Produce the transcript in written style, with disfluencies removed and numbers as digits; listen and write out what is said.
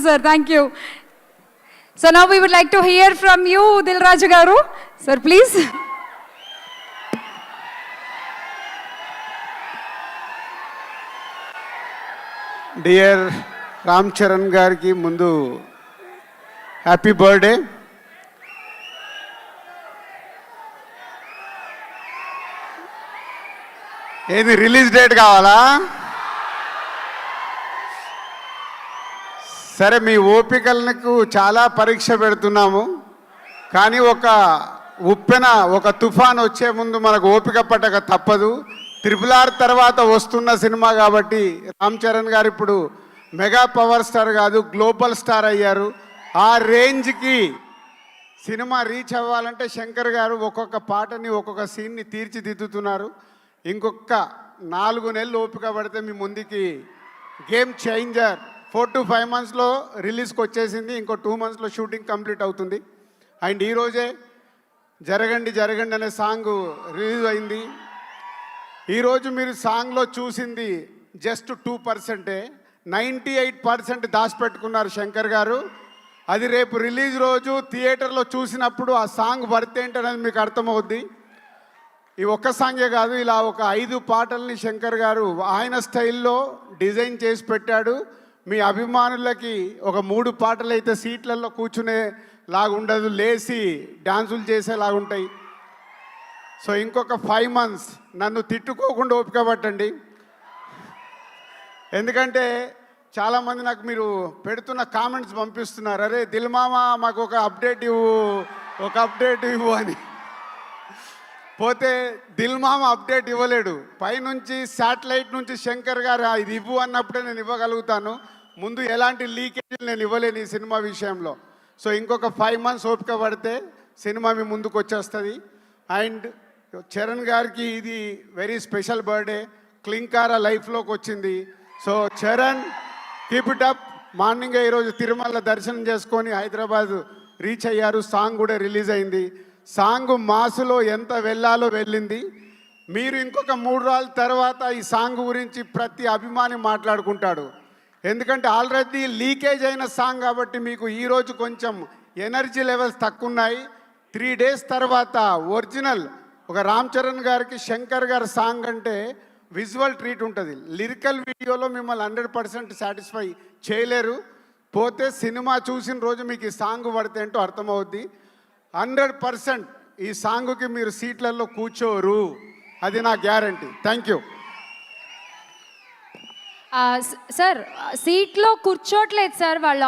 sir. Thank you. So now we would like to hear from you, Dil Raju garu. Sir, please. Dear Ram Charan గారికి ముందు happy birthday. ఏది release date కావాలా? సరే, మీ ఓపికలకు చాలా పరీక్ష పెడుతున్నాము, కానీ ఒక ఉప్పెన, ఒక తుఫాన్ వచ్చే ముందు మనకు ఓపిక పట్టక తప్పదు. RRR తర్వాత వస్తున్న సినిమా కాబట్టి రామ్ చరణ్ గారు ఇప్పుడు మెగా పవర్ స్టార్ కాదు, గ్లోబల్ స్టార్ అయ్యారు. ఆ రేంజ్కి సినిమా రీచ్ అవ్వాలంటే శంకర్ గారు ఒక్కొక్క పాటని, ఒక్కొక్క సీన్ని తీర్చిదిద్దుతున్నారు. ఇంకొక 4 నెలలు ఓపిక పడితే మీ ముందుకి గేమ్ చేంజర్ 4 to 5 monthsలో రిలీజ్కి వచ్చేసింది. ఇంకో 2 monthsలో షూటింగ్ కంప్లీట్ అవుతుంది. అండ్ ఈరోజే జరగండి జరగండి అనే సాంగ్ రిలీజ్ అయింది. ఈరోజు మీరు సాంగ్లో చూసింది జస్ట్ 2%. 98% దాచిపెట్టుకున్నారు శంకర్ గారు. అది రేపు రిలీజ్ రోజు థియేటర్లో చూసినప్పుడు ఆ సాంగ్ వర్త్ ఏంటనేది మీకు అర్థమవుద్ది. ఈ ఒక్క సాంగే కాదు, ఇలా ఒక 5 పాటల్ని శంకర్ గారు ఆయన స్టైల్లో డిజైన్ చేసి పెట్టాడు. మీ అభిమానులకి ఒక 3 పాటలు అయితే సీట్లలో కూర్చునే లాగుండదు, లేచి డ్యాన్సులు చేసేలాగుంటాయి. సో ఇంకొక 5 months నన్ను తిట్టుకోకుండా ఓపిక పట్టండి. ఎందుకంటే చాలామంది నాకు మీరు పెడుతున్న కామెంట్స్ పంపిస్తున్నారు, అరే దిల్ మామ మాకు ఒక అప్డేట్ ఇవ్వు అని. పోతే దిల్ మామ అప్డేట్ ఇవ్వలేడు. పైనుంచి శాటిలైట్ నుంచి శంకర్ గారు ఇది ఇవ్వు అన్నప్పుడే నేను ఇవ్వగలుగుతాను. ముందు ఎలాంటి లీకేజీలు నేను ఇవ్వలేను ఈ సినిమా విషయంలో. సో ఇంకొక 5 months ఓపిక పడితే సినిమా మీ ముందుకు వచ్చేస్తుంది. అండ్ చరణ్ గారికి ఇది వెరీ స్పెషల్ బర్త్డే. క్లింకారా లైఫ్లోకి వచ్చింది. So Charan, keep it up. మార్నింగే ఈరోజు తిరుమల దర్శనం చేసుకొని హైదరాబాద్ రీచ్ అయ్యారు. సాంగ్ కూడా రిలీజ్ అయింది. సాంగ్ మాసులో ఎంత వెళ్ళాలో వెళ్ళింది. మీరు ఇంకొక 3 రోజుల తర్వాత ఈ సాంగ్ గురించి ప్రతి అభిమాని మాట్లాడుకుంటాడు. ఎందుకంటే ఆల్రెడీ లీకేజ్ అయిన సాంగ్ కాబట్టి మీకు ఈరోజు కొంచెం ఎనర్జీ లెవెల్స్ తక్కువ ఉన్నాయి. 3 days తర్వాత ఒరిజినల్ ఒక రామ్ చరణ్ గారికి శంకర్ గారి సాంగ్ అంటే విజువల్ ట్రీట్ ఉంటుంది. లిరికల్ వీడియోలో మిమ్మల్ని 100% సాటిస్ఫై చేయలేరు. పోతే సినిమా చూసిన రోజు మీకు ఈ సాంగ్ పడితే ఏంటో అర్థమవుద్ది. 100% ఈ సాంగ్కి మీరు సీట్లలో కూర్చోరు, అది నా గ్యారంటీ. Thank you. సార్ సీట్లో కూర్చోట్లేదు సార్ వాళ్ళు.